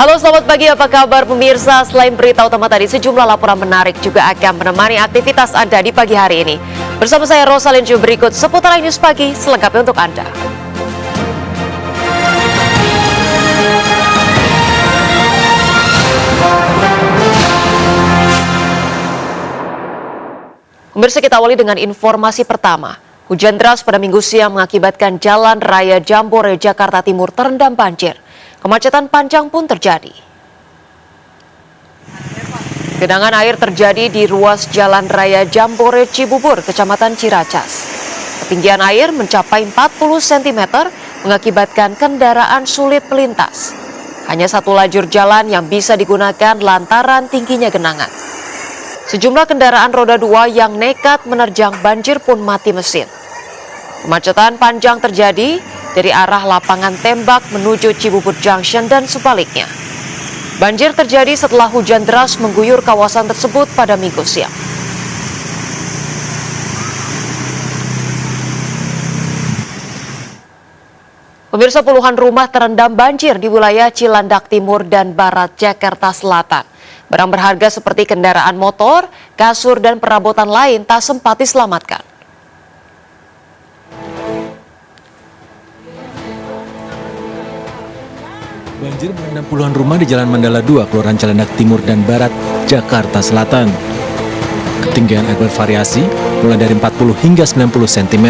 Halo, selamat pagi. Apa kabar pemirsa? Selain berita utama tadi, sejumlah laporan menarik juga akan menemani aktivitas Anda di pagi hari ini. Bersama saya Rosalyn, berikut seputar news pagi selengkapnya untuk Anda. Pemirsa, kita awali dengan informasi pertama. Hujan deras pada Minggu siang mengakibatkan Jalan Raya Jambore, Jakarta Timur terendam banjir. Kemacetan panjang pun terjadi. Genangan air terjadi di ruas Jalan Raya Jambore Cibubur, Kecamatan Ciracas. Ketinggian air mencapai 40 cm mengakibatkan kendaraan sulit melintas. Hanya satu lajur jalan yang bisa digunakan lantaran tingginya genangan. Sejumlah kendaraan roda 2 yang nekat menerjang banjir pun mati mesin. Kemacetan panjang terjadi dari arah lapangan tembak menuju Cibubur Junction dan sebaliknya. Banjir terjadi setelah hujan deras mengguyur kawasan tersebut pada Minggu siang. Pemirsa, puluhan rumah terendam banjir di wilayah Cilandak Timur dan Barat, Jakarta Selatan. Barang berharga seperti kendaraan motor, kasur, dan perabotan lain tak sempat diselamatkan. Banjir merendam puluhan rumah di Jalan Mandala 2, Kelurahan Cilandak Timur dan Barat, Jakarta Selatan. Ketinggian air bervariasi mulai dari 40 hingga 90 cm.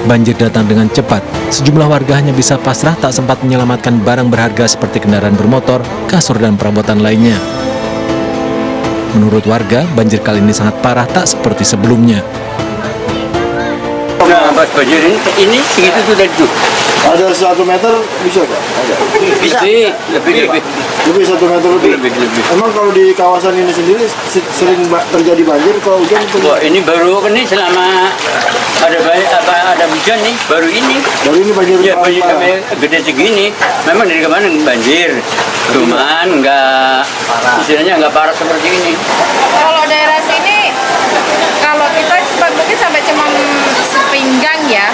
Banjir datang dengan cepat, sejumlah warga hanya bisa pasrah tak sempat menyelamatkan barang berharga seperti kendaraan bermotor, kasur, dan perabotan lainnya. Menurut warga, banjir kali ini sangat parah tak seperti sebelumnya. Nah, pas banjir ini segitu sudah itu. Ada 1 meter bisa nggak? Bisa. Lebih 1 meter lebih. Emang kalau di kawasan ini sendiri sering terjadi banjir kalau hujan? Wah, ini baru ini selama ada hujan nih, baru ini. Baru ini banjir. Ya, banjir sampai gede segini. Memang dari kemarin banjir, cuman nggak istilahnya nggak parah seperti ini. Kalau daerah sini, kalau kita mungkin sampai cuma sepinggang ya,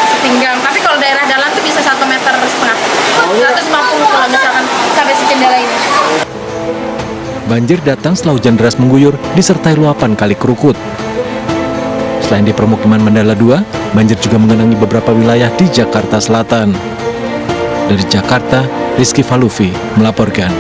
sepinggang. Tapi kalau daerah dalam tuh bisa 1,5 meter, 150 kalau misalkan sampai secendela ini. Banjir datang setelah hujan deras mengguyur disertai luapan Kali Kerukut. Selain di permukiman Mandala 2, banjir juga menggenangi beberapa wilayah di Jakarta Selatan. Dari Jakarta, Rizky Falufi melaporkan.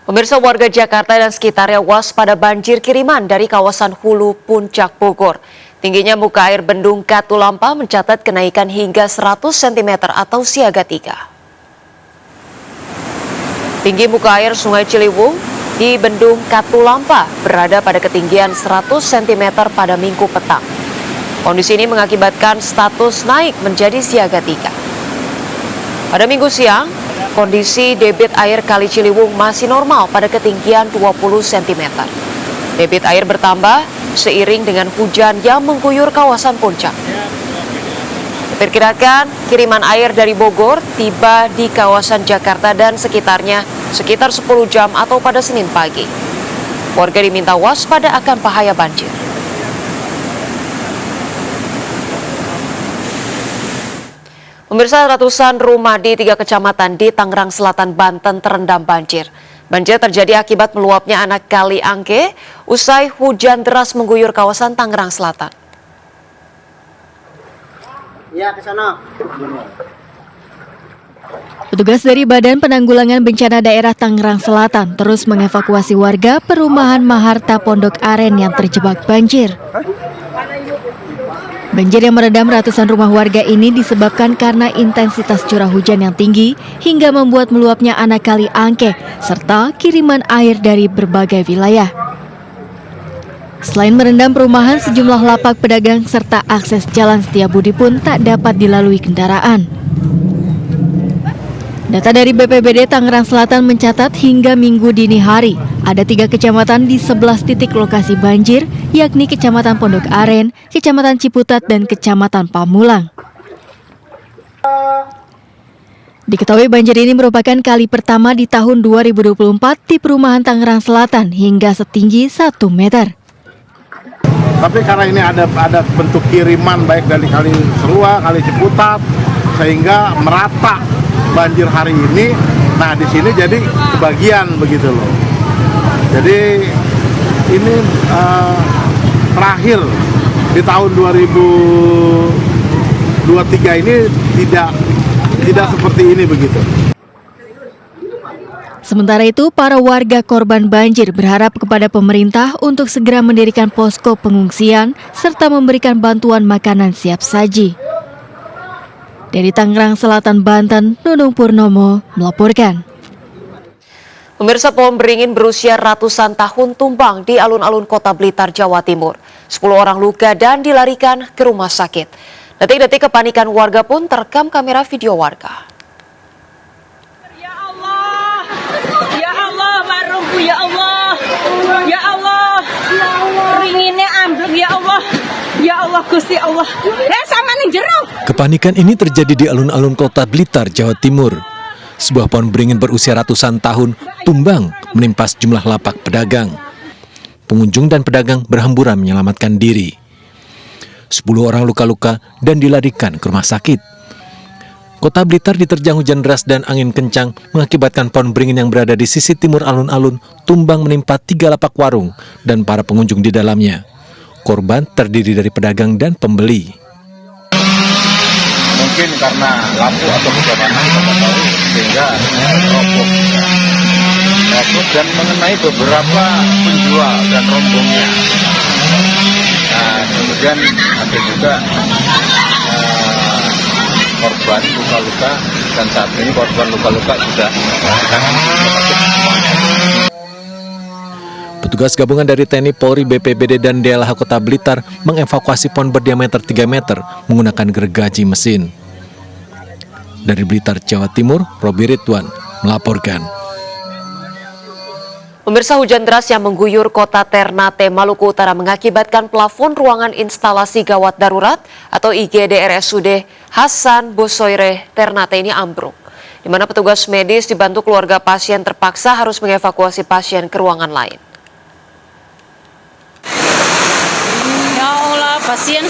Pemirsa, warga Jakarta dan sekitarnya waspada banjir kiriman dari kawasan Hulu Puncak Bogor. Tingginya muka air bendung Katulampa mencatat kenaikan hingga 100 cm atau siaga 3. Tinggi muka air Sungai Ciliwung di bendung Katulampa berada pada ketinggian 100 cm pada Minggu petang. Kondisi ini mengakibatkan status naik menjadi siaga 3. Pada Minggu siang, kondisi debit air Kali Ciliwung masih normal pada ketinggian 20 cm. Debit air bertambah seiring dengan hujan yang mengguyur kawasan puncak. Diperkirakan kiriman air dari Bogor tiba di kawasan Jakarta dan sekitarnya sekitar 10 jam atau pada Senin pagi. Warga diminta waspada akan bahaya banjir. Pemirsa, ratusan rumah di 3 kecamatan di Tangerang Selatan, Banten terendam banjir. Banjir terjadi akibat meluapnya anak Kali Angke usai hujan deras mengguyur kawasan Tangerang Selatan. Ya, ke sana. Petugas dari Badan Penanggulangan Bencana Daerah Tangerang Selatan terus mengevakuasi warga perumahan Maharta Pondok Aren yang terjebak banjir. Banjir yang merendam ratusan rumah warga ini disebabkan karena intensitas curah hujan yang tinggi hingga membuat meluapnya anak Kali Angke serta kiriman air dari berbagai wilayah. Selain merendam perumahan, sejumlah lapak pedagang serta akses jalan Setiabudi pun tak dapat dilalui kendaraan. Data dari BPBD Tangerang Selatan mencatat hingga Minggu dini hari, ada 3 kecamatan di 11 titik lokasi banjir, yakni Kecamatan Pondok Aren, Kecamatan Ciputat, dan Kecamatan Pamulang. Diketahui banjir ini merupakan kali pertama di tahun 2024 di perumahan Tangerang Selatan hingga setinggi 1 meter. Tapi karena ini ada bentuk kiriman baik dari Kali Serua, Kali Ciputat, sehingga merata banjir hari ini, nah di sini jadi kebagian begitu loh. Jadi ini terakhir di tahun 2023 ini tidak seperti ini begitu. Sementara itu, para warga korban banjir berharap kepada pemerintah untuk segera mendirikan posko pengungsian serta memberikan bantuan makanan siap saji. Dari Tangerang Selatan, Banten, Nunung Purnomo melaporkan. Pemirsa, pohon beringin berusia ratusan tahun tumbang di alun-alun Kota Blitar, Jawa Timur. 10 orang luka dan dilarikan ke rumah sakit. Detik-detik kepanikan warga pun terekam kamera video warga. Ya Allah, ya Allah, ringinnya ambruk, ya Allah, ya Allah, Gusti Allah, sama nih jeruk. Kepanikan ini terjadi di alun-alun Kota Blitar, Jawa Timur. Sebuah pohon beringin berusia ratusan tahun tumbang menimpa sejumlah lapak pedagang. Pengunjung dan pedagang berhamburan menyelamatkan diri. 10 orang luka-luka dan dilarikan ke rumah sakit. Kota Blitar diterjang hujan deras dan angin kencang mengakibatkan pohon beringin yang berada di sisi timur alun-alun tumbang menimpa 3 lapak warung dan para pengunjung di dalamnya. Korban terdiri dari pedagang dan pembeli. Mungkin karena lampu atau bagaimana kita tahu sehingga roboh dan mengenai beberapa penjual dan rombongnya. Nah, kemudian ada juga korban luka-luka dan saat ini korban luka-luka sudah Petugas gabungan dari TNI, Polri, BPBD, dan DLH Kota Blitar mengevakuasi pohon berdiameter 3 meter menggunakan gergaji mesin. Dari Blitar, Jawa Timur, Robi Ridwan melaporkan. Pemirsa, hujan deras yang mengguyur kota Ternate, Maluku Utara mengakibatkan plafon ruangan instalasi gawat darurat atau IGD RSUD Hasan Bosoire Ternate ini ambruk, di mana petugas medis dibantu keluarga pasien terpaksa harus mengevakuasi pasien ke ruangan lain. Ya Allah, pasien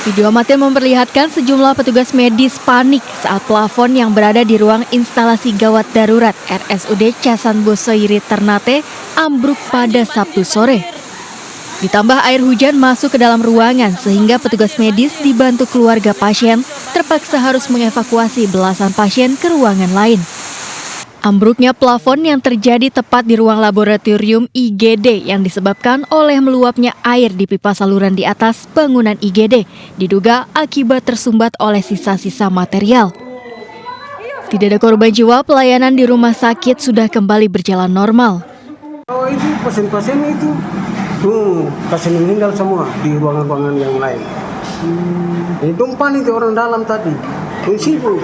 Video amatir memperlihatkan sejumlah petugas medis panik saat plafon yang berada di ruang instalasi gawat darurat RSUD Hasan Bosoire Ternate ambruk pada Sabtu sore. Ditambah air hujan masuk ke dalam ruangan sehingga petugas medis dibantu keluarga pasien terpaksa harus mengevakuasi belasan pasien ke ruangan lain. Ambruknya plafon yang terjadi tepat di ruang laboratorium IGD yang disebabkan oleh meluapnya air di pipa saluran di atas bangunan IGD, diduga akibat tersumbat oleh sisa-sisa material. Tidak ada korban jiwa, pelayanan di rumah sakit sudah kembali berjalan normal. Oh, itu pasien-pasien itu tuh pasien meninggal semua di ruangan-ruangan yang lain. Ini tumpah itu orang dalam tadi, sibuk.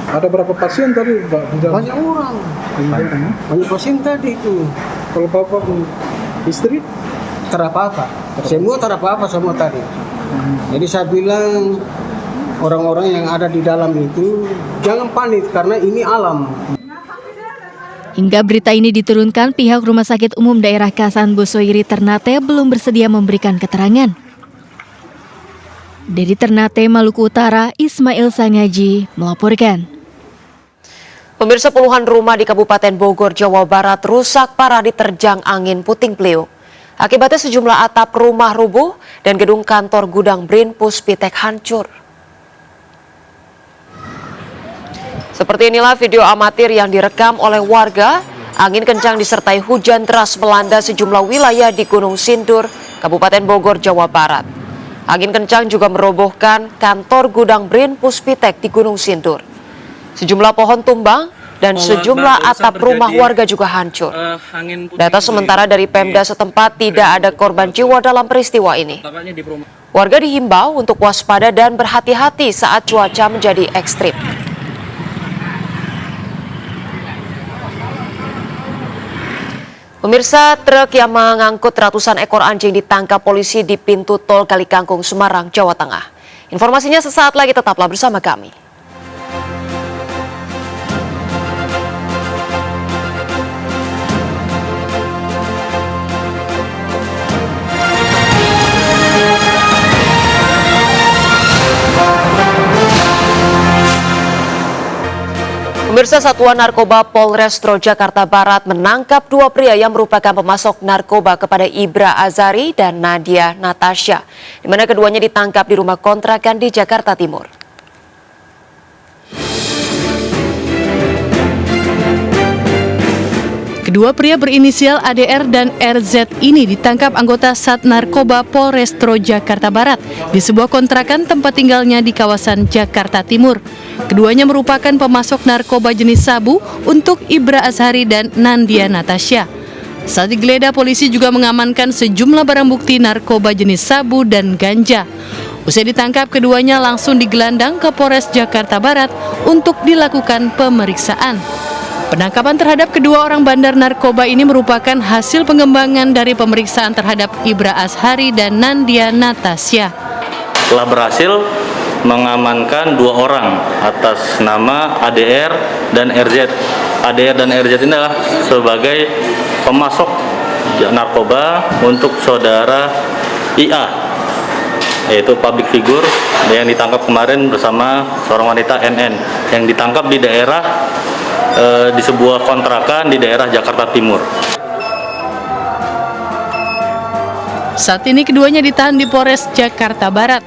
Ada berapa pasien tadi, Pak? Banyak orang. Banyak pasien tadi itu. Kalau bapak istri? Tak apa-apa. Semua tak apa-apa semua tadi. Jadi saya bilang orang-orang yang ada di dalam itu jangan panik karena ini alam. Hingga berita ini diturunkan, pihak Rumah Sakit Umum Daerah Hasan Bosoire Ternate belum bersedia memberikan keterangan. Dari Ternate, Maluku Utara, Ismail Sangaji melaporkan. Pemirsa, puluhan rumah di Kabupaten Bogor, Jawa Barat rusak parah diterjang angin puting beliung. Akibatnya sejumlah atap rumah rubuh dan gedung kantor gudang BRIN Puspitek hancur. Seperti inilah video amatir yang direkam oleh warga. Angin kencang disertai hujan deras melanda sejumlah wilayah di Gunung Sindur, Kabupaten Bogor, Jawa Barat. Angin kencang juga merobohkan kantor gudang BRIN Puspitek di Gunung Sindur. Sejumlah pohon tumbang dan sejumlah atap rumah warga juga hancur. Data sementara dari Pemda setempat tidak ada korban jiwa dalam peristiwa ini. Warga dihimbau untuk waspada dan berhati-hati saat cuaca menjadi ekstrim. Pemirsa, truk yang mengangkut ratusan ekor anjing ditangkap polisi di pintu tol Kalikangkung, Semarang, Jawa Tengah. Informasinya sesaat lagi, tetaplah bersama kami. Pemirsa, Satuan Narkoba Polrestro Jakarta Barat menangkap 2 pria yang merupakan pemasok narkoba kepada Ibra Azhari dan Nadia Natasha, di mana keduanya ditangkap di rumah kontrakan di Jakarta Timur. Kedua pria berinisial ADR dan RZ ini ditangkap anggota Sat Narkoba Polrestro Jakarta Barat di sebuah kontrakan tempat tinggalnya di kawasan Jakarta Timur. Keduanya merupakan pemasok narkoba jenis sabu untuk Ibra Azhari dan Nadia Natasha. Saat digeledah, polisi juga mengamankan sejumlah barang bukti narkoba jenis sabu dan ganja. Usai ditangkap, keduanya langsung digelandang ke Polres Jakarta Barat untuk dilakukan pemeriksaan. Penangkapan terhadap kedua orang bandar narkoba ini merupakan hasil pengembangan dari pemeriksaan terhadap Ibra Azhari dan Nadia Natasha. Telah berhasil mengamankan 2 orang atas nama ADR dan RZ. ADR dan RZ ini adalah sebagai pemasok narkoba untuk saudara IA, yaitu public figure yang ditangkap kemarin bersama seorang wanita NN yang ditangkap di daerah di sebuah kontrakan di daerah Jakarta Timur. Saat ini keduanya ditahan di Polres Jakarta Barat.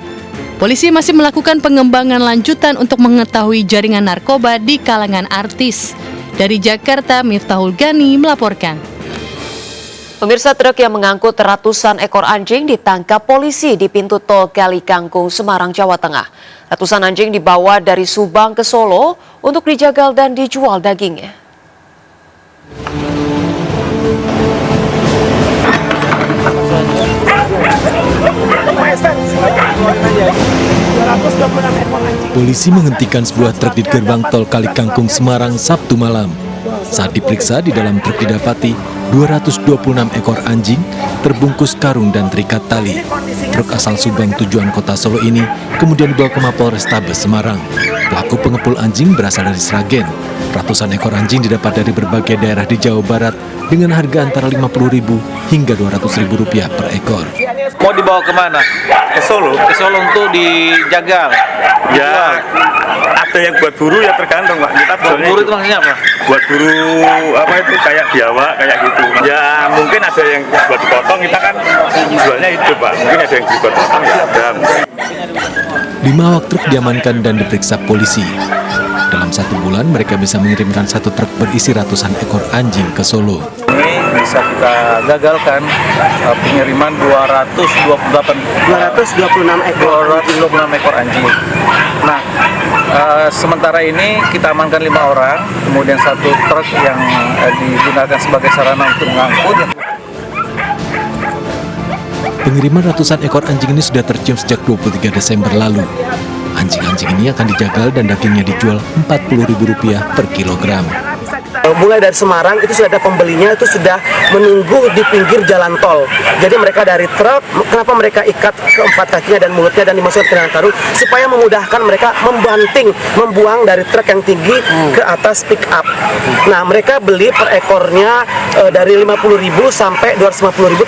Polisi masih melakukan pengembangan lanjutan untuk mengetahui jaringan narkoba di kalangan artis. Dari Jakarta, Miftahul Gani melaporkan. Pemirsa, truk yang mengangkut ratusan ekor anjing ditangkap polisi di pintu tol Kali Kangkung, Semarang, Jawa Tengah. Ratusan anjing dibawa dari Subang ke Solo untuk dijagal dan dijual dagingnya. Polisi menghentikan sebuah truk di gerbang tol Kali Kangkung, Semarang, Sabtu malam. Saat diperiksa, di dalam truk didapati 226 ekor anjing terbungkus karung dan terikat tali. Truk asal Subang tujuan kota Solo ini kemudian dibawa ke Mapolrestabes Semarang. Pelaku pengepul anjing berasal dari Sragen. Ratusan ekor anjing didapat dari berbagai daerah di Jawa Barat dengan harga antara Rp50.000 hingga Rp200.000 per ekor. Mau dibawa kemana? Ke Solo. Ke Solo untuk dijagal. Ya, ada yang buat buru ya tergantung Pak. Kita buat buru itu maksudnya apa? Buat buru apa itu kayak biawak kayak gitu. Ya mungkin ada yang buat dipotong, kita kan jualnya itu Pak. Mungkin ada yang buat potong ya ada. 5 awak truk diamankan dan diperiksa polisi. Dalam 1 bulan mereka bisa mengirimkan 1 truk berisi ratusan ekor anjing ke Solo. Ini bisa kita gagalkan pengiriman 226 ekor anjing. Nah, sementara ini kita amankan 5 orang, kemudian 1 truk yang digunakan sebagai sarana untuk mengangkut. Pengiriman ratusan ekor anjing ini sudah tercium sejak 23 Desember lalu. Anjing-anjing ini akan dijagal dan dagingnya dijual Rp40.000 per kilogram. Mulai dari Semarang itu sudah ada pembelinya, itu sudah menunggu di pinggir jalan tol. Jadi mereka dari truk, kenapa mereka ikat keempat kakinya dan mulutnya dan dimasukkan ke dalam karung supaya memudahkan mereka membanting, membuang dari truk yang tinggi ke atas pick up. Nah, mereka beli per ekornya dari Rp50.000 sampai Rp250.000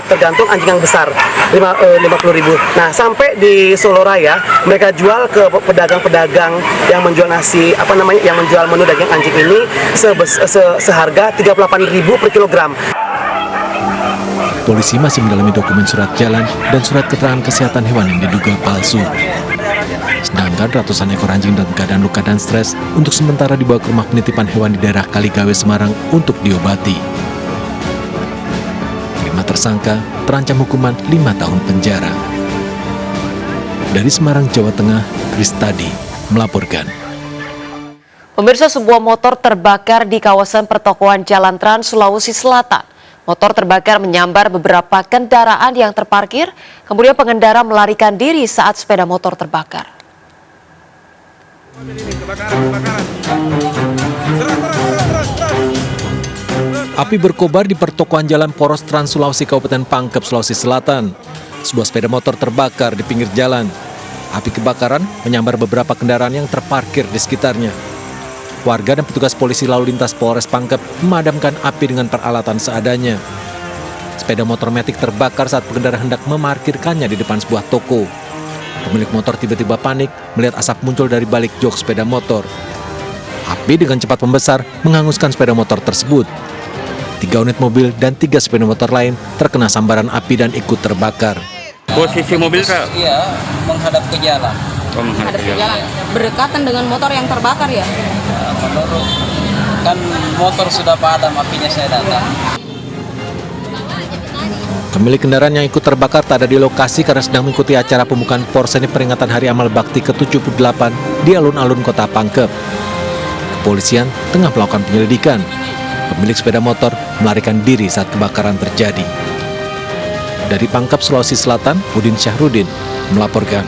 tergantung anjing yang besar. Rp50.000. Nah, sampai di Solo Raya mereka jual ke pedagang-pedagang yang menjual nasi, yang menjual menu daging anjing ini seharga Rp38.000 per kilogram. Polisi masih mendalami dokumen surat jalan dan surat keterangan kesehatan hewan yang diduga palsu. Sedangkan ratusan ekor anjing dalam keadaan luka dan stres untuk sementara dibawa ke rumah penitipan hewan di daerah Kaligawe, Semarang untuk diobati. 5 tersangka terancam hukuman 5 tahun penjara. Dari Semarang, Jawa Tengah, Kristadi melaporkan. Pemirsa, sebuah motor terbakar di kawasan pertokoan Jalan Trans, Sulawesi Selatan. Motor terbakar menyambar beberapa kendaraan yang terparkir, kemudian pengendara melarikan diri saat sepeda motor terbakar. Api berkobar di pertokoan Jalan Poros Trans Sulawesi, Kabupaten Pangkep, Sulawesi Selatan. Sebuah sepeda motor terbakar di pinggir jalan. Api kebakaran menyambar beberapa kendaraan yang terparkir di sekitarnya. Warga dan petugas polisi lalu lintas Polres Pangkep memadamkan api dengan peralatan seadanya. Sepeda motor metik terbakar saat pengendara hendak memarkirkannya di depan sebuah toko. Pemilik motor tiba-tiba panik melihat asap muncul dari balik jok sepeda motor. Api dengan cepat membesar menghanguskan sepeda motor tersebut. 3 unit mobil dan 3 sepeda motor lain terkena sambaran api dan ikut terbakar. Posisi mobil Kak? Iya, menghadap ke jalan. Menghadap ke jalan. Berdekatan dengan motor yang terbakar ya? Menurut kan motor sudah padam, apinya saya datang. Pemilik kendaraan yang ikut terbakar tak ada di lokasi karena sedang mengikuti acara pembukaan porseni peringatan Hari Amal Bakti ke-78 di alun-alun Kota Pangkep. Kepolisian tengah melakukan penyelidikan. Pemilik sepeda motor melarikan diri saat kebakaran terjadi. Dari Pangkep, Sulawesi Selatan, Udin Syahrudin melaporkan.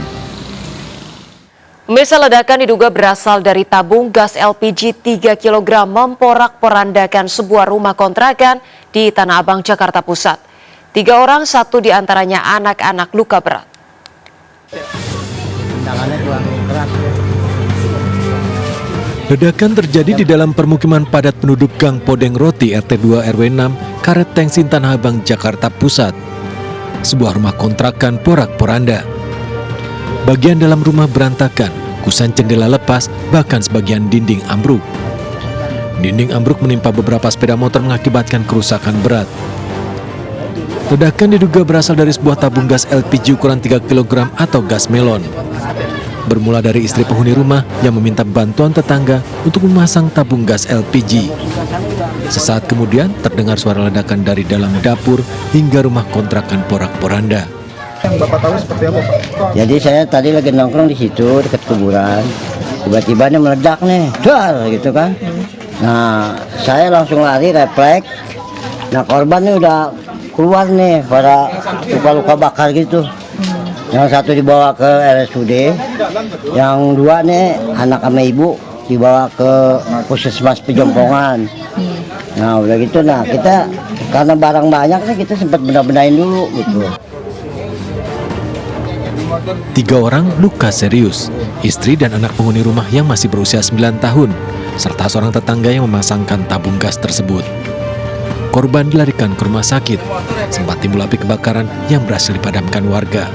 Pemirsa, ledakan diduga berasal dari tabung gas LPG 3 kg memporak-porandakan sebuah rumah kontrakan di Tanah Abang, Jakarta Pusat. 3 orang, 1 diantaranya anak-anak, luka berat. Ledakan terjadi di dalam permukiman padat penduduk Gang Podeng Roti RT 2 RW 6 Karet Tengsin Tanah Abang, Jakarta Pusat. Sebuah rumah kontrakan porak-poranda. Bagian dalam rumah berantakan, kusen jendela lepas, bahkan sebagian dinding ambruk. Dinding ambruk menimpa beberapa sepeda motor mengakibatkan kerusakan berat. Ledakan diduga berasal dari sebuah tabung gas LPG ukuran 3 kg atau gas melon. Bermula dari istri penghuni rumah yang meminta bantuan tetangga untuk memasang tabung gas LPG. Sesaat kemudian terdengar suara ledakan dari dalam dapur hingga rumah kontrakan porak-poranda. Yang Bapak tahu seperti apa, Pak? Jadi saya tadi lagi nongkrong di situ dekat kuburan. Tiba-tiba ini meledak nih, dar gitu kan. Nah, saya langsung lari refleks. Nah, korban ini udah keluar nih pada luka-luka bakar gitu. Yang satu dibawa ke RSUD, yang 2 nih anak sama ibu dibawa ke Puskesmas Pejompongan. Nah udah gitu, nah kita karena barang banyak sih kita sempat benar-benarin dulu gitu. 3 orang luka serius, istri dan anak penghuni rumah yang masih berusia 9 tahun, serta seorang tetangga yang memasangkan tabung gas tersebut. Korban dilarikan ke rumah sakit, sempat timbul api kebakaran yang berhasil dipadamkan warga.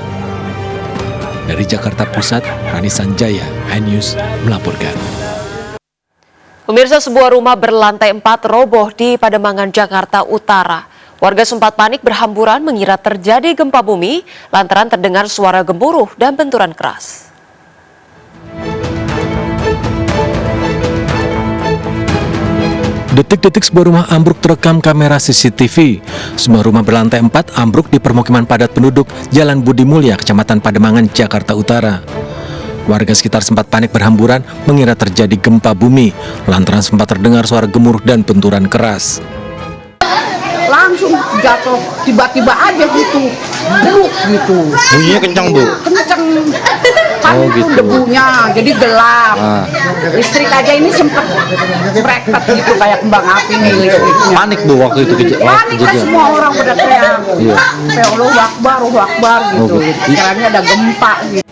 Dari Jakarta Pusat, Rani Sanjaya, iNews melaporkan. Pemirsa, sebuah rumah berlantai 4 roboh di Pademangan, Jakarta Utara. Warga sempat panik berhamburan mengira terjadi gempa bumi lantaran terdengar suara gemuruh dan benturan keras. Detik-detik sebuah rumah ambruk terekam kamera CCTV. Sebuah rumah berlantai 4 ambruk di permukiman padat penduduk Jalan Budi Mulya, Kecamatan Pademangan, Jakarta Utara. Warga sekitar sempat panik berhamburan mengira terjadi gempa bumi lantaran sempat terdengar suara gemuruh dan benturan keras. Langsung jatuh tiba-tiba aja gitu, beluk gitu. Bunyinya kencang, Bu? Kencang, kan itu debunya, jadi gelap. Listrik aja ini sempet brektet gitu kayak kembang api nih listriknya. Panik, Bu, waktu itu Panik kan semua orang pada teriak. Ya Allahu Akbar gitu. Kiranya ada gempa gitu.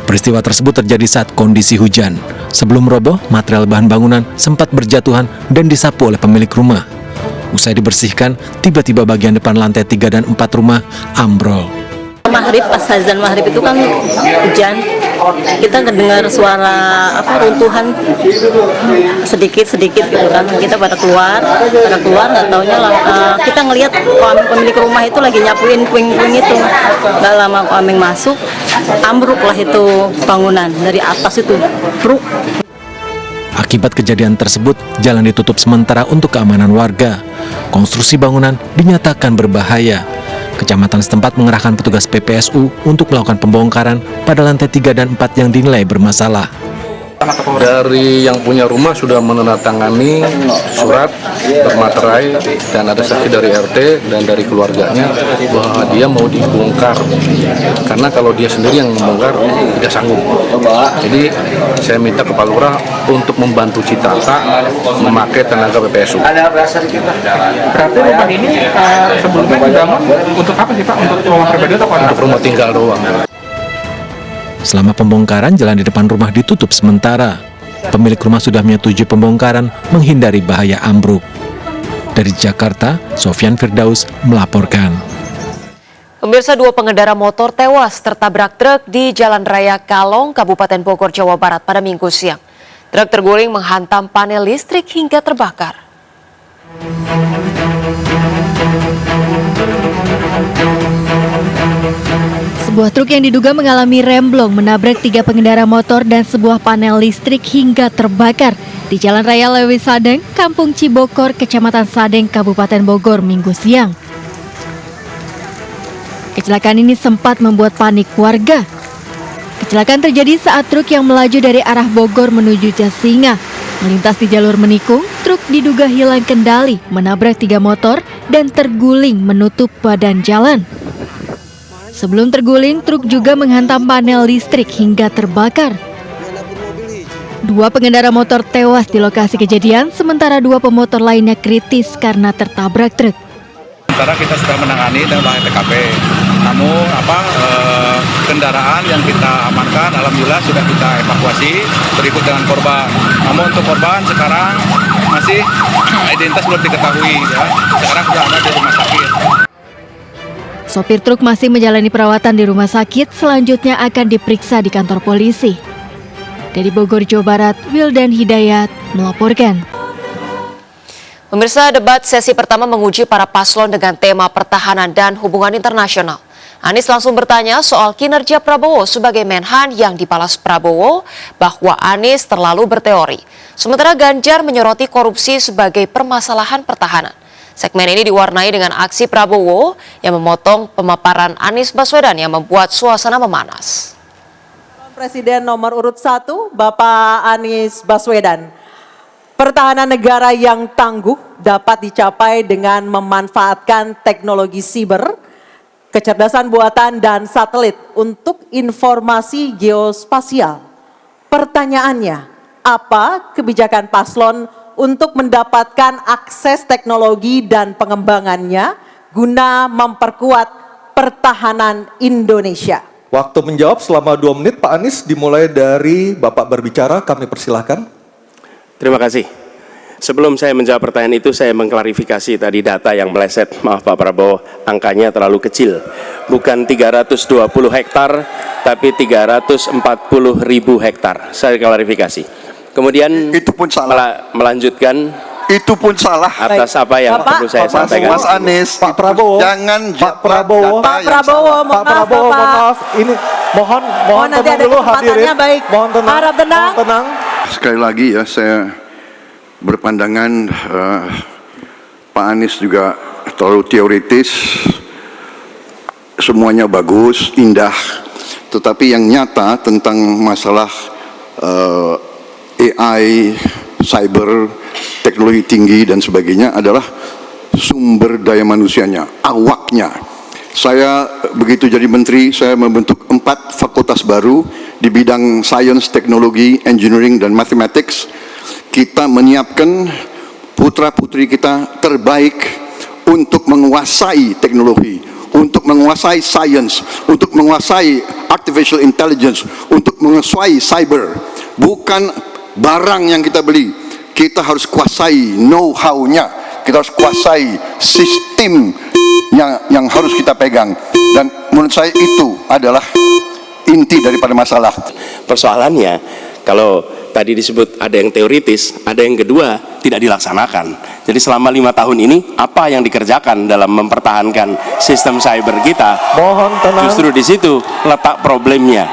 Peristiwa tersebut terjadi saat kondisi hujan. Sebelum roboh, material bahan bangunan sempat berjatuhan dan disapu oleh pemilik rumah. Usai dibersihkan, tiba-tiba bagian depan lantai 3 dan 4 rumah ambrol. Maghrib, pas azan maghrib itu kan hujan, kita mendengar suara runtuhan sedikit gitu kan. Kita pada keluar nggak taunya kita ngelihat pemilik rumah itu lagi nyapuin puing-puing itu. Nggak lama Aming masuk, ambruk lah itu bangunan dari atas itu, bruk. Akibat kejadian tersebut, jalan ditutup sementara untuk keamanan warga. Konstruksi bangunan dinyatakan berbahaya. Kecamatan setempat mengerahkan petugas PPSU untuk melakukan pembongkaran pada lantai 3 dan 4 yang dinilai bermasalah. Dari yang punya rumah sudah menandatangani surat bermaterai dan ada saksi dari RT dan dari keluarganya bahwa dia mau dibongkar karena kalau dia sendiri yang membongkar tidak sanggup. Jadi saya minta Kepala Lurah untuk membantu Citrata memakai tenaga PPSU. Berarti rumah ini sebelumnya dibangun untuk apa sih, Pak? Untuk rumah pribadi atau untuk rumah tinggal doang. Selama pembongkaran, jalan di depan rumah ditutup sementara. Pemilik rumah sudah menyetujui pembongkaran menghindari bahaya ambruk. Dari Jakarta, Sofyan Firdaus melaporkan. Pemirsa, 2 pengendara motor tewas tertabrak truk di Jalan Raya Kalong, Kabupaten Bogor, Jawa Barat pada Minggu siang. Truk terguling menghantam panel listrik hingga terbakar. Sebuah truk yang diduga mengalami remblong menabrak 3 pengendara motor dan sebuah panel listrik hingga terbakar di Jalan Raya Lewi Sadeng, Kampung Cibokor, Kecamatan Sadeng, Kabupaten Bogor, Minggu siang. Kecelakaan ini sempat membuat panik warga. Kecelakaan terjadi saat truk yang melaju dari arah Bogor menuju Jasinga melintas di jalur menikung. Truk diduga hilang kendali, menabrak 3 motor dan terguling menutup badan jalan. Sebelum terguling, truk juga menghantam panel listrik hingga terbakar. 2 pengendara motor tewas di lokasi kejadian, sementara 2 pemotor lainnya kritis karena tertabrak truk. Sementara kita sudah menangani dan olah TKP. Namun kendaraan yang kita amankan alhamdulillah sudah kita evakuasi berikut dengan korban. Namun untuk korban sekarang masih identitas belum diketahui ya. Sekarang sudah ada di rumah sakit. Sopir truk masih menjalani perawatan di rumah sakit, selanjutnya akan diperiksa di kantor polisi. Dari Bogor, Jawa Barat, Wildan Hidayat melaporkan. Pemirsa, debat sesi pertama menguji para paslon dengan tema pertahanan dan hubungan internasional. Anies langsung bertanya soal kinerja Prabowo sebagai Menhan yang dibalas Prabowo bahwa Anies terlalu berteori. Sementara Ganjar menyoroti korupsi sebagai permasalahan pertahanan. Segmen ini diwarnai dengan aksi Prabowo yang memotong pemaparan Anies Baswedan yang membuat suasana memanas. Presiden nomor urut 1, Bapak Anies Baswedan. Pertahanan negara yang tangguh dapat dicapai dengan memanfaatkan teknologi siber, kecerdasan buatan dan satelit untuk informasi geospasial. Pertanyaannya, apa kebijakan paslon untuk mendapatkan akses teknologi dan pengembangannya guna memperkuat pertahanan Indonesia? Waktu menjawab selama 2 menit, Pak Anies, dimulai dari Bapak berbicara, kami persilahkan. Terima kasih. Sebelum saya menjawab pertanyaan itu, saya mengklarifikasi tadi data yang meleset. Maaf Pak Prabowo, angkanya terlalu kecil. Bukan 320 hektar, tapi 340.000 hektar. Saya klarifikasi. Kemudian itu pun salah. Melanjutkan. Itu pun salah. Atas apa yang perlu saya sampaikan. Mas Anies, Pak Prabowo, jangan Pak Prabowo, Mohon maaf, ini mohon nanti ada dulu kesempatannya, hadirin. baik. Mohon tenang. Harap tenang. Mohon tenang. Sekali lagi ya, saya berpandangan Pak Anies juga terlalu teoritis. Semuanya bagus, indah, tetapi yang nyata tentang masalah AI, cyber, teknologi tinggi dan sebagainya adalah sumber daya manusianya, awaknya. Saya begitu jadi menteri, saya membentuk 4 fakultas baru di bidang sains, teknologi, engineering, dan mathematics. Kita menyiapkan putra-putri kita terbaik untuk menguasai teknologi, untuk menguasai sains, untuk menguasai artificial intelligence, untuk menguasai cyber. Bukan barang yang kita beli, kita harus kuasai know-how-nya, kita harus kuasai sistem yang harus kita pegang. Dan menurut saya itu adalah inti daripada masalah. Persoalannya, kalau tadi disebut ada yang teoritis, ada yang kedua tidak dilaksanakan. Jadi selama 5 tahun ini, apa yang dikerjakan dalam mempertahankan sistem cyber kita? Mohon tenang. Justru di situ letak problemnya.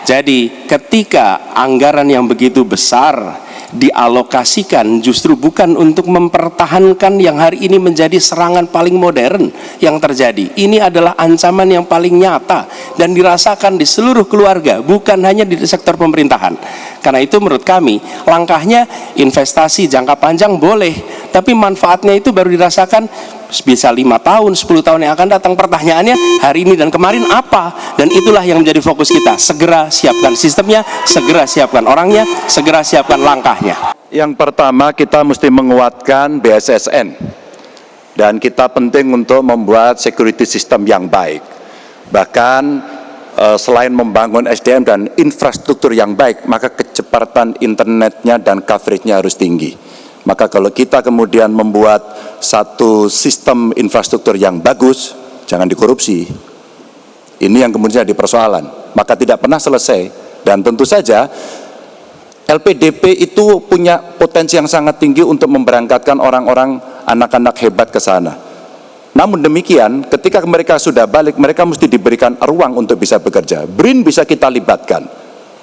Jadi ketika anggaran yang begitu besar dialokasikan justru bukan untuk mempertahankan yang hari ini menjadi serangan paling modern yang terjadi. Ini adalah ancaman yang paling nyata dan dirasakan di seluruh keluarga, bukan hanya di sektor pemerintahan. Karena itu menurut kami, langkahnya investasi jangka panjang boleh, tapi manfaatnya itu baru dirasakan bisa 5 tahun, 10 tahun yang akan datang. Pertanyaannya hari ini dan kemarin apa? Dan itulah yang menjadi fokus kita. Segera siapkan sistemnya, segera siapkan orangnya, segera siapkan langkahnya. Yang pertama, kita mesti menguatkan BSSN. Dan kita penting untuk membuat security system yang baik. Bahkan selain membangun SDM dan infrastruktur yang baik, maka kecepatan internetnya dan coveragenya harus tinggi. Maka kalau kita kemudian membuat satu sistem infrastruktur yang bagus, jangan dikorupsi. Ini yang kemudian jadi persoalan. Maka tidak pernah selesai. Dan tentu saja LPDP itu punya potensi yang sangat tinggi untuk memberangkatkan orang-orang, anak-anak hebat ke sana. Namun demikian, ketika mereka sudah balik, mereka mesti diberikan ruang untuk bisa bekerja. BRIN bisa kita libatkan.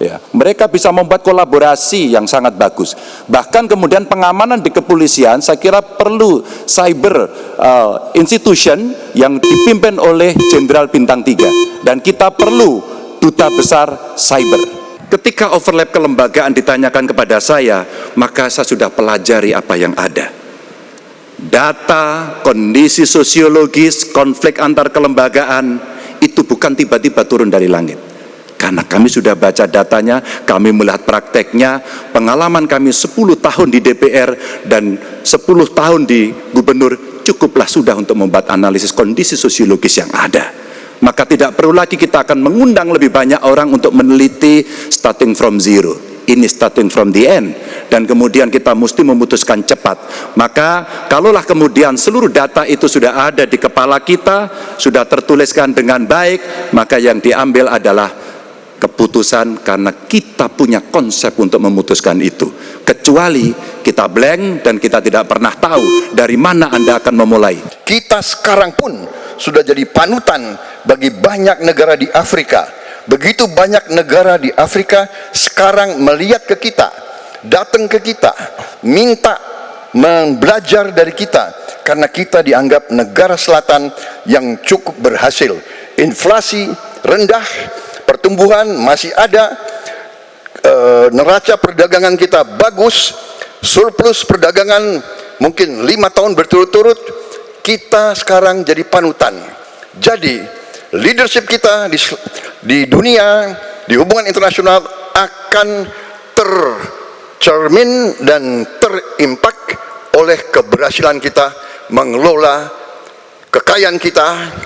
Ya, mereka bisa membuat kolaborasi yang sangat bagus. Bahkan kemudian pengamanan di kepolisian, saya kira perlu cyber institution yang dipimpin oleh Jenderal Bintang 3. Dan kita perlu duta besar cyber. Ketika overlap kelembagaan ditanyakan kepada saya, maka saya sudah pelajari apa yang ada. Data, kondisi sosiologis, konflik antar kelembagaan, itu bukan tiba-tiba turun dari langit. Karena kami sudah baca datanya, kami melihat prakteknya, pengalaman kami 10 tahun di DPR dan 10 tahun di gubernur, cukuplah sudah untuk membuat analisis kondisi sosiologis yang ada. Maka tidak perlu lagi kita akan mengundang lebih banyak orang untuk meneliti starting from zero. Ini starting from the end. Dan kemudian kita mesti memutuskan cepat. Maka kalaulah kemudian seluruh data itu sudah ada di kepala kita, sudah tertuliskan dengan baik, maka yang diambil adalah keputusan karena kita punya konsep untuk memutuskan itu. Kecuali kita blank dan kita tidak pernah tahu dari mana Anda akan memulai. Kita sekarang pun sudah jadi panutan bagi banyak negara di Afrika. Begitu banyak negara di Afrika sekarang melihat ke kita, datang ke kita, minta belajar dari kita, karena kita dianggap negara selatan yang cukup berhasil. Inflasi rendah, pertumbuhan masih ada, neraca perdagangan kita bagus, surplus perdagangan mungkin 5 tahun berturut-turut, kita sekarang jadi panutan. Jadi leadership kita di dunia, di hubungan internasional akan tercermin dan terimpak oleh keberhasilan kita mengelola kekayaan kita.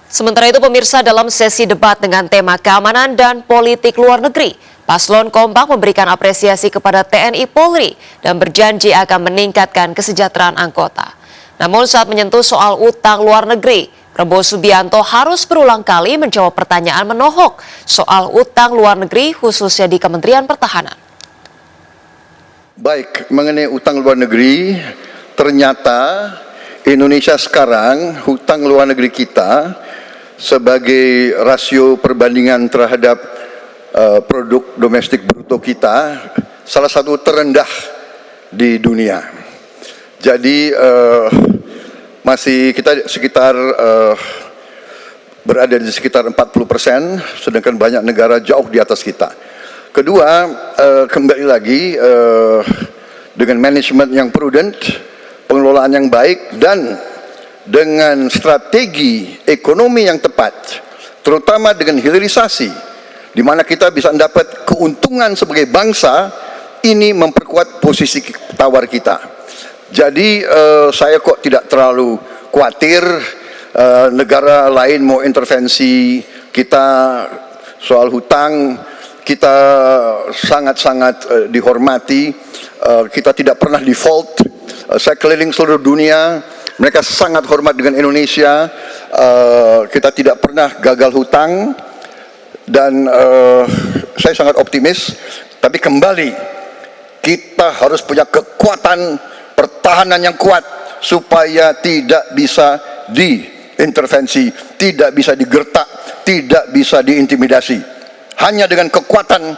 Sementara itu pemirsa, dalam sesi debat dengan tema keamanan dan politik luar negeri, paslon kompak memberikan apresiasi kepada TNI Polri dan berjanji akan meningkatkan kesejahteraan anggota. Namun saat menyentuh soal utang luar negeri, Prabowo Subianto harus berulang kali menjawab pertanyaan menohok soal utang luar negeri khususnya di Kementerian Pertahanan. Baik, mengenai utang luar negeri, ternyata Indonesia sekarang hutang luar negeri kita sebagai rasio perbandingan terhadap produk domestik bruto kita salah satu terendah di dunia. Jadi masih kita sekitar berada di sekitar 40%, sedangkan banyak negara jauh di atas kita. Kedua, kembali lagi dengan manajemen yang prudent, pengelolaan yang baik, dan dengan strategi ekonomi yang tepat, terutama dengan hilirisasi, di mana kita bisa mendapat keuntungan sebagai bangsa, ini memperkuat posisi tawar kita. Jadi saya kok tidak terlalu khawatir negara lain mau intervensi kita soal hutang. Kita sangat-sangat dihormati, kita tidak pernah default. Saya keliling seluruh dunia, mereka sangat hormat dengan Indonesia. Kita tidak pernah gagal hutang, dan saya sangat optimis. Tapi kembali, kita harus punya kekuatan pertahanan yang kuat supaya tidak bisa diintervensi, tidak bisa digertak, tidak bisa diintimidasi. Hanya dengan kekuatan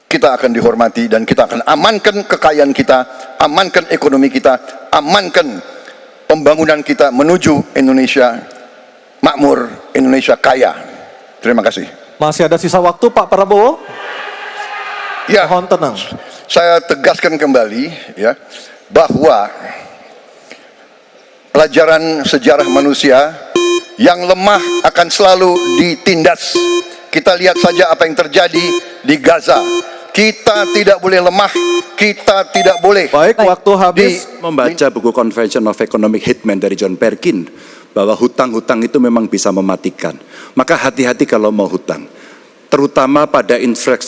kita akan dihormati dan kita akan amankan kekayaan kita, amankan ekonomi kita, amankan pembangunan kita menuju Indonesia makmur, Indonesia kaya. Terima kasih. Masih ada sisa waktu Pak Prabowo? Ya, mohon tenang. Saya tegaskan kembali ya, bahwa pelajaran sejarah manusia yang lemah akan selalu ditindas. Kita lihat saja apa yang terjadi di Gaza. Kita tidak boleh lemah, kita tidak boleh. Baik, waktu habis. Membaca buku Convention of Economic Hitman dari John Perkin, bahwa hutang-hutang itu memang bisa mematikan. Maka hati-hati kalau mau hutang. Terutama pada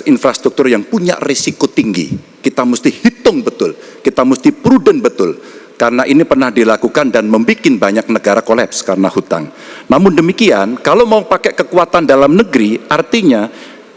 infrastruktur yang punya risiko tinggi. Kita mesti hitung betul, kita mesti prudent betul. Karena ini pernah dilakukan dan membuat banyak negara kolaps karena hutang. Namun demikian, kalau mau pakai kekuatan dalam negeri, artinya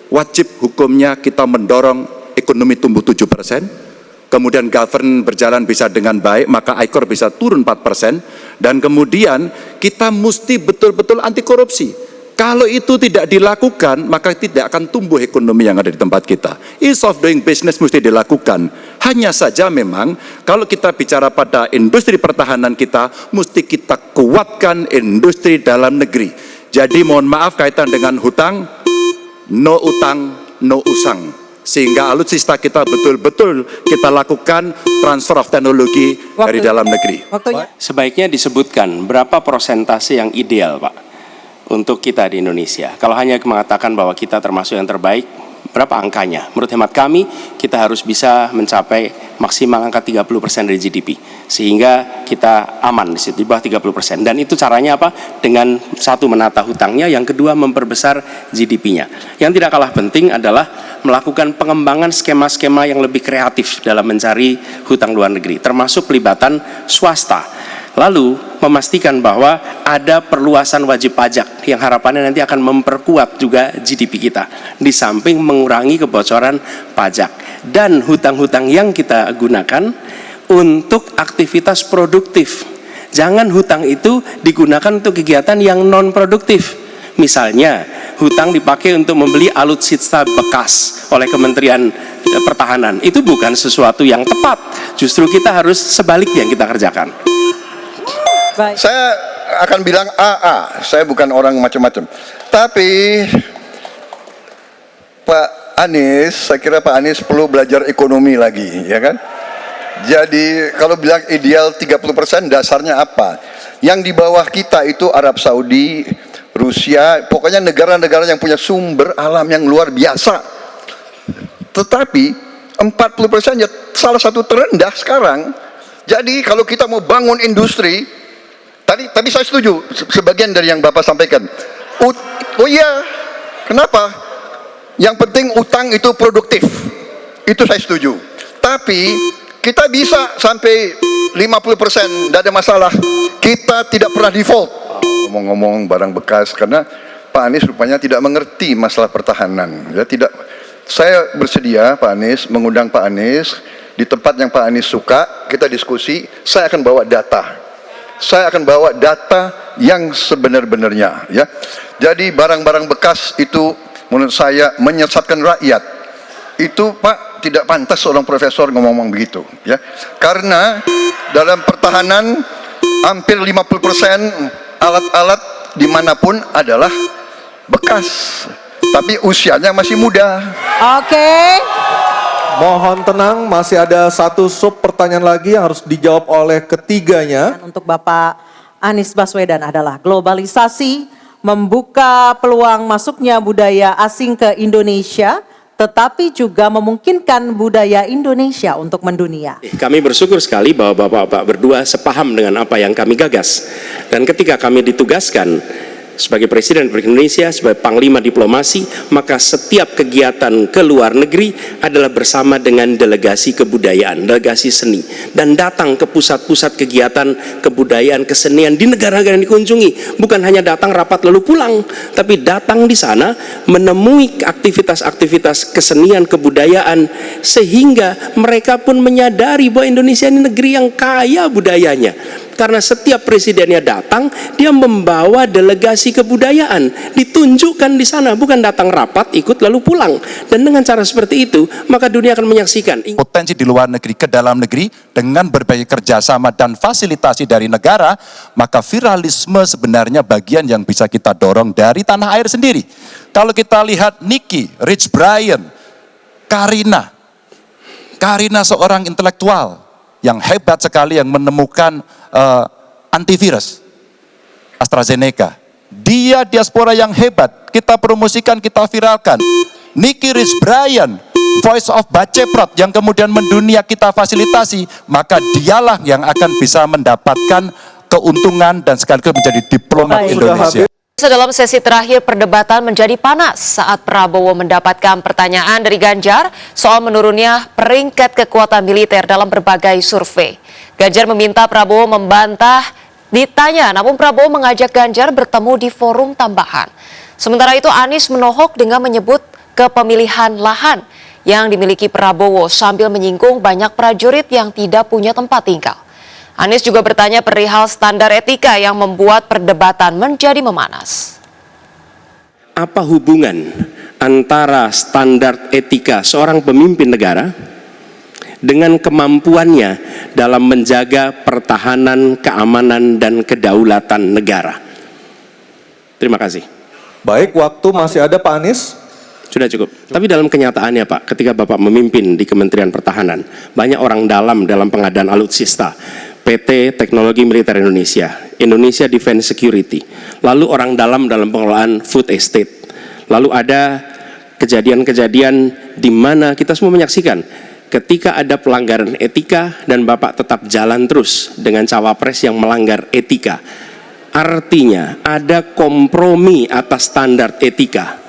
wajib hukumnya kita mendorong ekonomi tumbuh 7%. Kemudian govern berjalan bisa dengan baik, maka ICOR bisa turun 4%. Dan kemudian kita mesti betul-betul anti korupsi. Kalau itu tidak dilakukan, maka tidak akan tumbuh ekonomi yang ada di tempat kita. Ease of doing business mesti dilakukan. Hanya saja memang kalau kita bicara pada industri pertahanan kita, mesti kita kuatkan industri dalam negeri. Jadi mohon maaf kaitan dengan hutang, no utang, no usang. Sehingga alutsista kita betul-betul kita lakukan transfer of teknologi dari dalam negeri. Sebaiknya disebutkan berapa persentase yang ideal, Pak, untuk kita di Indonesia. Kalau hanya mengatakan bahwa kita termasuk yang terbaik, berapa angkanya? Menurut hemat kami, kita harus bisa mencapai maksimal angka 30% dari GDP. Sehingga kita aman di situ, di bawah 30%. Dan itu caranya apa? Dengan satu, menata hutangnya, yang kedua memperbesar GDP-nya. Yang tidak kalah penting adalah melakukan pengembangan skema-skema yang lebih kreatif dalam mencari hutang luar negeri, termasuk pelibatan swasta. Lalu memastikan bahwa ada perluasan wajib pajak yang harapannya nanti akan memperkuat juga GDP kita, di samping mengurangi kebocoran pajak. Dan hutang-hutang yang kita gunakan untuk aktivitas produktif. Jangan hutang itu digunakan untuk kegiatan yang non produktif. Misalnya hutang dipakai untuk membeli alutsista bekas oleh Kementerian Pertahanan. Itu bukan sesuatu yang tepat. Justru kita harus sebaliknya yang kita kerjakan. Saya akan bilang AA, saya bukan orang macam-macam. Tapi Pak Anies, saya kira Pak Anies perlu belajar ekonomi lagi, ya kan? Jadi kalau bilang ideal 30%, dasarnya apa? Yang di bawah kita itu Arab Saudi, Rusia, pokoknya negara-negara yang punya sumber alam yang luar biasa. Tetapi 40% ya salah satu terendah sekarang. Jadi kalau kita mau bangun industri, tadi saya setuju sebagian dari yang Bapak sampaikan. Oh iya, kenapa? Yang penting utang itu produktif. Itu saya setuju. Tapi kita bisa sampai 50%, tidak ada masalah. Kita tidak pernah default. Ngomong-ngomong barang bekas, karena Pak Anies rupanya tidak mengerti masalah pertahanan. Ya, tidak. Saya bersedia Pak Anies, mengundang Pak Anies di tempat yang Pak Anies suka, kita diskusi. Saya akan bawa data. Saya akan bawa data yang sebenar-benarnya. Ya. Jadi barang-barang bekas itu menurut saya menyesatkan rakyat. Itu Pak tidak pantas seorang profesor ngomong begitu. Ya. Karena dalam pertahanan hampir 50% alat-alat dimanapun adalah bekas, tapi usianya masih muda. Oke. Mohon tenang, masih ada satu sub pertanyaan lagi yang harus dijawab oleh ketiganya. Untuk Bapak Anies Baswedan adalah globalisasi membuka peluang masuknya budaya asing ke Indonesia, tetapi juga memungkinkan budaya Indonesia untuk mendunia. Kami bersyukur sekali bahwa Bapak-Bapak berdua sepaham dengan apa yang kami gagas. Dan ketika kami ditugaskan sebagai Presiden Republik Indonesia, sebagai Panglima Diplomasi, maka setiap kegiatan ke luar negeri adalah bersama dengan delegasi kebudayaan, delegasi seni, dan datang ke pusat-pusat kegiatan kebudayaan, kesenian di negara-negara yang dikunjungi. Bukan hanya datang rapat lalu pulang, tapi datang di sana menemui aktivitas-aktivitas kesenian, kebudayaan, sehingga mereka pun menyadari bahwa Indonesia ini negeri yang kaya budayanya. Karena setiap presidennya datang, dia membawa delegasi kebudayaan, ditunjukkan di sana, bukan datang rapat, ikut lalu pulang. Dan dengan cara seperti itu, maka dunia akan menyaksikan potensi di luar negeri ke dalam negeri dengan berbagai kerjasama dan fasilitasi dari negara, maka viralisme sebenarnya bagian yang bisa kita dorong dari tanah air sendiri. Kalau kita lihat Nicky, Rich Brian, Karina seorang intelektual yang hebat sekali yang menemukan antivirus AstraZeneca. Dia diaspora yang hebat, kita promosikan, kita viralkan. Nicky Rich Brian, Voice of Baceprot yang kemudian mendunia kita fasilitasi, maka dialah yang akan bisa mendapatkan keuntungan dan sekaligus menjadi diplomat Indonesia. Dalam sesi terakhir perdebatan menjadi panas saat Prabowo mendapatkan pertanyaan dari Ganjar soal menurunnya peringkat kekuatan militer dalam berbagai survei. Ganjar meminta Prabowo membantah ditanya, namun Prabowo mengajak Ganjar bertemu di forum tambahan. Sementara itu Anies menohok dengan menyebut kepemilihan lahan yang dimiliki Prabowo sambil menyinggung banyak prajurit yang tidak punya tempat tinggal. Anies juga bertanya perihal standar etika yang membuat perdebatan menjadi memanas. Apa hubungan antara standar etika seorang pemimpin negara dengan kemampuannya dalam menjaga pertahanan, keamanan, dan kedaulatan negara? Terima kasih. Baik, waktu masih ada Pak Anies. Sudah cukup. Tapi dalam kenyataannya Pak, ketika Bapak memimpin di Kementerian Pertahanan, banyak orang dalam pengadaan alutsista, PT Teknologi Militer Indonesia, Indonesia Defense Security, lalu orang dalam pengelolaan food estate, lalu ada kejadian-kejadian di mana kita semua menyaksikan ketika ada pelanggaran etika dan Bapak tetap jalan terus dengan cawapres yang melanggar etika. Artinya ada kompromi atas standar etika.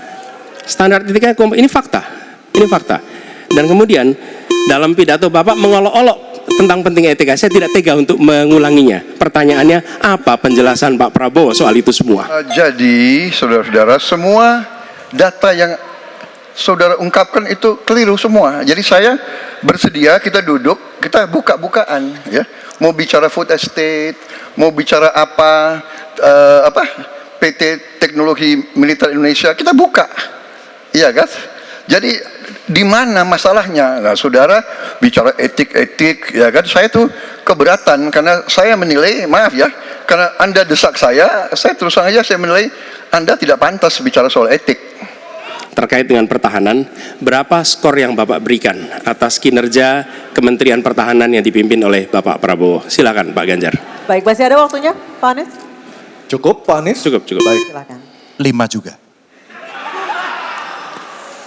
Standar etika ini fakta. Dan kemudian dalam pidato Bapak mengolok-olok tentang pentingnya etika. Saya tidak tega untuk mengulanginya. Pertanyaannya, apa penjelasan Pak Prabowo soal itu semua? Jadi, saudara-saudara, semua data yang saudara ungkapkan itu keliru semua. Jadi saya bersedia kita duduk, kita buka-bukaan, ya. Mau bicara food estate, mau bicara apa PT Teknologi Militer Indonesia, kita buka, iya kan? Jadi di mana masalahnya? Nah, saudara bicara etik, ya kan? Saya tuh keberatan karena saya menilai, maaf ya, karena Anda desak saya terus terang aja saya menilai Anda tidak pantas bicara soal etik. Terkait dengan pertahanan, berapa skor yang Bapak berikan atas kinerja Kementerian Pertahanan yang dipimpin oleh Bapak Prabowo? Silakan Pak Ganjar. Baik, masih ada waktunya Pak Anies? Cukup Pak Anies? Cukup. Baik. Silakan. 5 juga.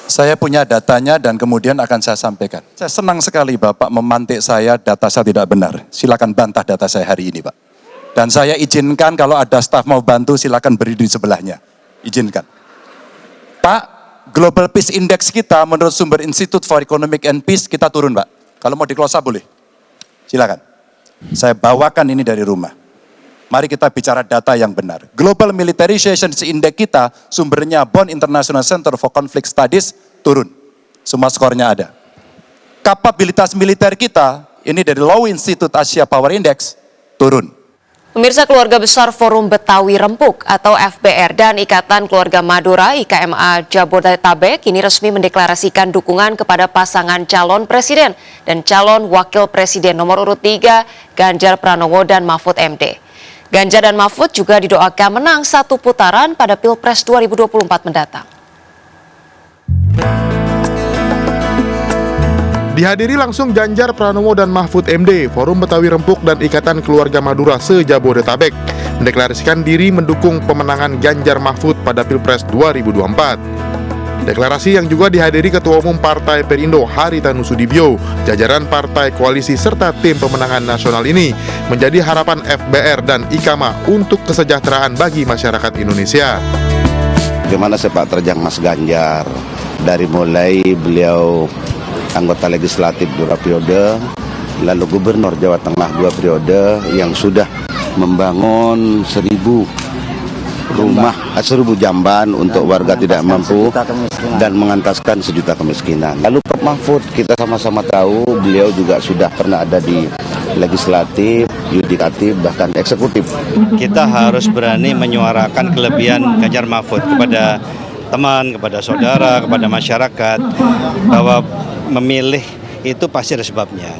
Saya punya datanya dan kemudian akan saya sampaikan. Saya senang sekali Bapak memantik saya, data saya tidak benar. Silakan bantah data saya hari ini Pak. Dan saya izinkan kalau ada staf mau bantu silakan berdiri di sebelahnya. Izinkan. Pak, Global Peace Index kita menurut sumber Institute for Economic and Peace kita turun Pak. Kalau mau diklosa boleh. Silakan. Saya bawakan ini dari rumah. Mari kita bicara data yang benar. Global Militarization Index kita sumbernya Bonn International Center for Conflict Studies turun. Semua skornya ada. Kapabilitas militer kita ini dari Law Institute Asia Power Index turun. Pemirsa, Keluarga Besar Forum Betawi Rempuk atau FBR dan Ikatan Keluarga Madura IKMA Jabodetabek kini resmi mendeklarasikan dukungan kepada pasangan calon presiden dan calon wakil presiden nomor urut 3 Ganjar Pranowo dan Mahfud MD. Ganjar dan Mahfud juga didoakan menang satu putaran pada Pilpres 2024 mendatang. Dihadiri langsung Ganjar Pranowo dan Mahfud MD, Forum Betawi Rempuk dan Ikatan Keluarga Madura se-Jabodetabek mendeklarasikan diri mendukung pemenangan Ganjar Mahfud pada Pilpres 2024. Deklarasi yang juga dihadiri Ketua Umum Partai Perindo Haritanu Sudibyo, jajaran partai koalisi serta tim pemenangan nasional ini menjadi harapan FBR dan IKMA untuk kesejahteraan bagi masyarakat Indonesia. Bagaimana sepak terjang Mas Ganjar, dari mulai beliau anggota legislatif 2 periode, lalu gubernur Jawa Tengah 2 periode yang sudah membangun 1.000 rumah, 1.000 jamban untuk warga tidak mampu dan mengentaskan 1 juta kemiskinan. Lalu Pak Mahfud, kita sama-sama tahu beliau juga sudah pernah ada di legislatif, yudikatif, bahkan eksekutif. Kita harus berani menyuarakan kelebihan Ganjar Mahfud kepada teman, kepada saudara, kepada masyarakat, bahwa memilih itu pasti ada sebabnya.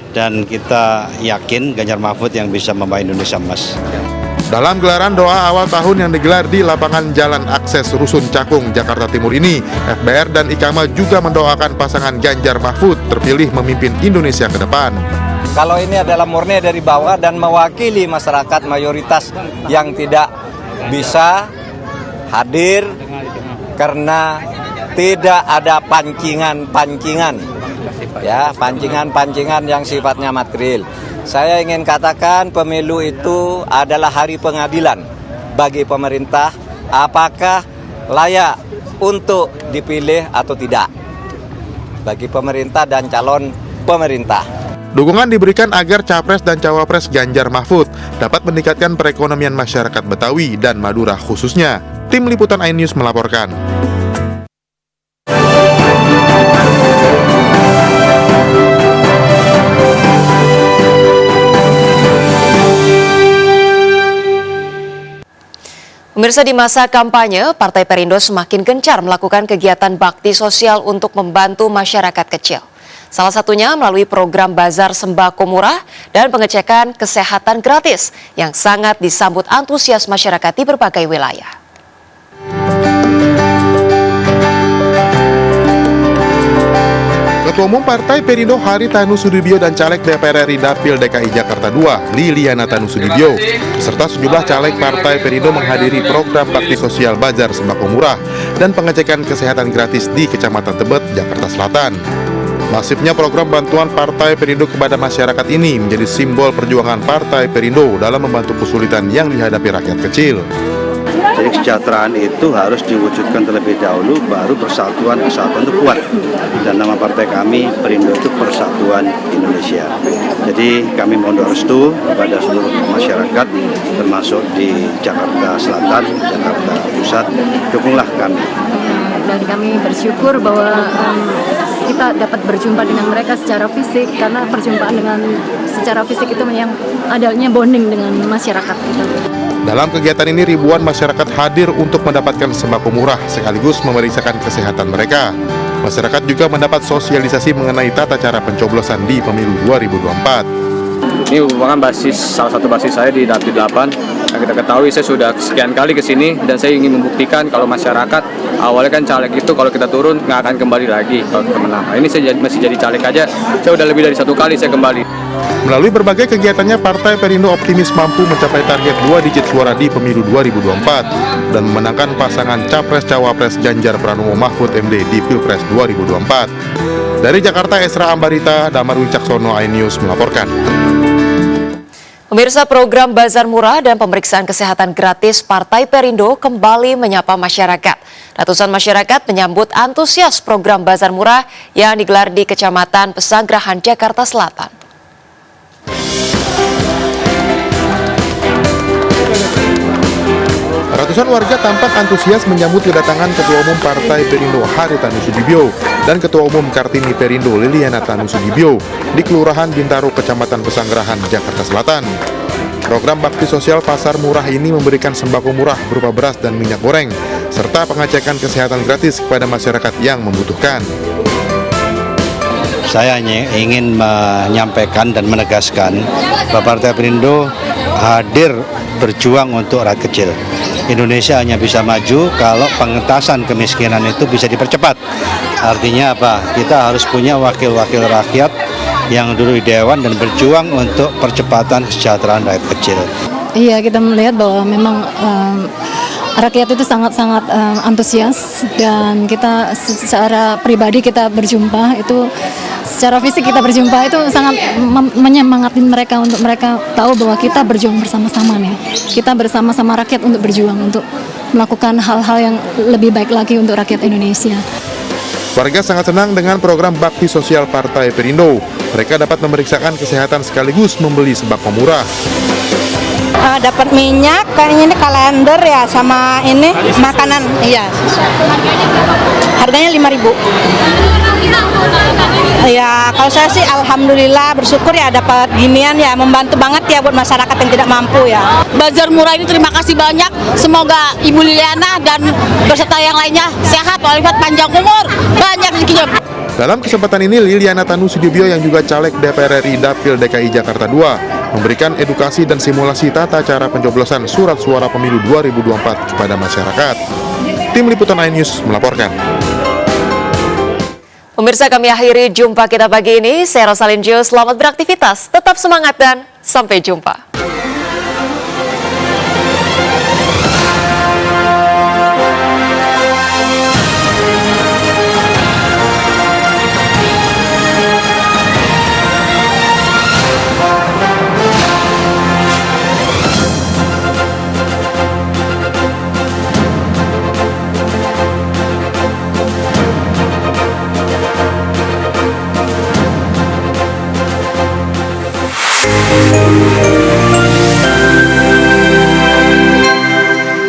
Dan kita yakin Ganjar Mahfud yang bisa membawa Indonesia emas. Dalam gelaran doa awal tahun yang digelar di lapangan Jalan Akses Rusun Cakung, Jakarta Timur ini, FBR dan IKMA juga mendoakan pasangan Ganjar Mahfud terpilih memimpin Indonesia ke depan. Kalau ini adalah murni dari bawah dan mewakili masyarakat mayoritas yang tidak bisa hadir karena tidak ada pancingan yang sifatnya material. Saya ingin katakan pemilu itu adalah hari pengadilan bagi pemerintah apakah layak untuk dipilih atau tidak bagi pemerintah dan calon pemerintah. Dukungan diberikan agar Capres dan Cawapres Ganjar Mahfud dapat meningkatkan perekonomian masyarakat Betawi dan Madura khususnya. Tim Liputan iNews melaporkan. Pemirsa, di masa kampanye, Partai Perindo semakin gencar melakukan kegiatan bakti sosial untuk membantu masyarakat kecil. Salah satunya melalui program bazar sembako murah dan pengecekan kesehatan gratis yang sangat disambut antusias masyarakat di berbagai wilayah. Ketua Umum Partai Perindo Haritanu Sudibyo dan Caleg DPR RI Dapil DKI Jakarta II, Liliana Tanu Sudibyo, beserta sejumlah caleg Partai Perindo menghadiri program bakti sosial bazar sembako murah dan pengecekan kesehatan gratis di Kecamatan Tebet, Jakarta Selatan. Masifnya program bantuan Partai Perindo kepada masyarakat ini menjadi simbol perjuangan Partai Perindo dalam membantu kesulitan yang dihadapi rakyat kecil. Jadi kesejahteraan itu harus diwujudkan terlebih dahulu, baru persatuan itu kuat. Dan nama partai kami, Perindo, itu Persatuan Indonesia. Jadi kami mohon doa restu kepada seluruh masyarakat, termasuk di Jakarta Selatan, Jakarta Pusat, dukunglah kami. Dan kami bersyukur bahwa kita dapat berjumpa dengan mereka secara fisik, karena perjumpaan dengan secara fisik itu yang adanya bonding dengan masyarakat gitu. Dalam kegiatan ini ribuan masyarakat hadir untuk mendapatkan sembako murah sekaligus memeriksakan kesehatan mereka. Masyarakat juga mendapat sosialisasi mengenai tata cara pencoblosan di pemilu 2024. Ini merupakan salah satu basis saya di Dapil 8. Yang kita ketahui, saya sudah sekian kali ke sini dan saya ingin membuktikan kalau masyarakat awalnya kan caleg itu kalau kita turun nggak akan kembali lagi kalau kita menang. Ini saya masih jadi caleg aja, saya udah lebih dari 1 kali saya kembali. Melalui berbagai kegiatannya, Partai Perindo optimis mampu mencapai target 2 digit suara di pemilu 2024 dan memenangkan pasangan Capres-Cawapres Ganjar Pranowo Mahfud MD di Pilpres 2024. Dari Jakarta, Esra Ambarita, Damar Wicaksono, iNews melaporkan. Pemirsa, program bazar murah dan pemeriksaan kesehatan gratis Partai Perindo kembali menyapa masyarakat. Ratusan masyarakat menyambut antusias program bazar murah yang digelar di Kecamatan Pesanggerahan, Jakarta Selatan. Ratusan warga tampak antusias menyambut kedatangan Ketua Umum Partai Perindo Haritanu Sudibyo dan Ketua Umum Kartini Perindo Liliana Tanu Sudibyo di Kelurahan Bintaro, Kecamatan Pesanggerahan, Jakarta Selatan. Program bakti sosial pasar murah ini memberikan sembako murah berupa beras dan minyak goreng, serta pengecekan kesehatan gratis kepada masyarakat yang membutuhkan. Saya ingin menyampaikan dan menegaskan bahwa Partai Perindo hadir berjuang untuk rakyat kecil. Indonesia hanya bisa maju kalau pengentasan kemiskinan itu bisa dipercepat. Artinya apa? Kita harus punya wakil-wakil rakyat yang duduk di dewan dan berjuang untuk percepatan kesejahteraan rakyat kecil. Iya, kita melihat bahwa memang rakyat itu sangat-sangat antusias, dan kita secara pribadi kita berjumpa itu, secara fisik kita berjumpa itu sangat menyemangatin mereka untuk mereka tahu bahwa kita berjuang bersama-sama nih. Kita bersama-sama rakyat untuk berjuang untuk melakukan hal-hal yang lebih baik lagi untuk rakyat Indonesia. Warga sangat senang dengan program bakti sosial Partai Perindo. Mereka dapat memeriksakan kesehatan sekaligus membeli sembako murah. Dapat minyak, kayaknya ini kalender ya, sama ini makanan, iya. Harganya 5.000. Ya, kalau saya sih alhamdulillah bersyukur ya dapat ginian ya, membantu banget ya buat masyarakat yang tidak mampu ya. Bazar murah ini terima kasih banyak. Semoga Ibu Liliana dan beserta yang lainnya sehat walafiat, panjang umur, banyak rezekinya. Dalam kesempatan ini, Liliana Tanu Sudibyo yang juga caleg DPR RI Dapil DKI Jakarta II memberikan edukasi dan simulasi tata cara pencoblosan surat suara pemilu 2024 kepada masyarakat. Tim Liputan iNews melaporkan. Pemirsa, kami akhiri jumpa kita pagi ini. Saya Rosalin Jo, selamat beraktivitas, tetap semangat dan sampai jumpa.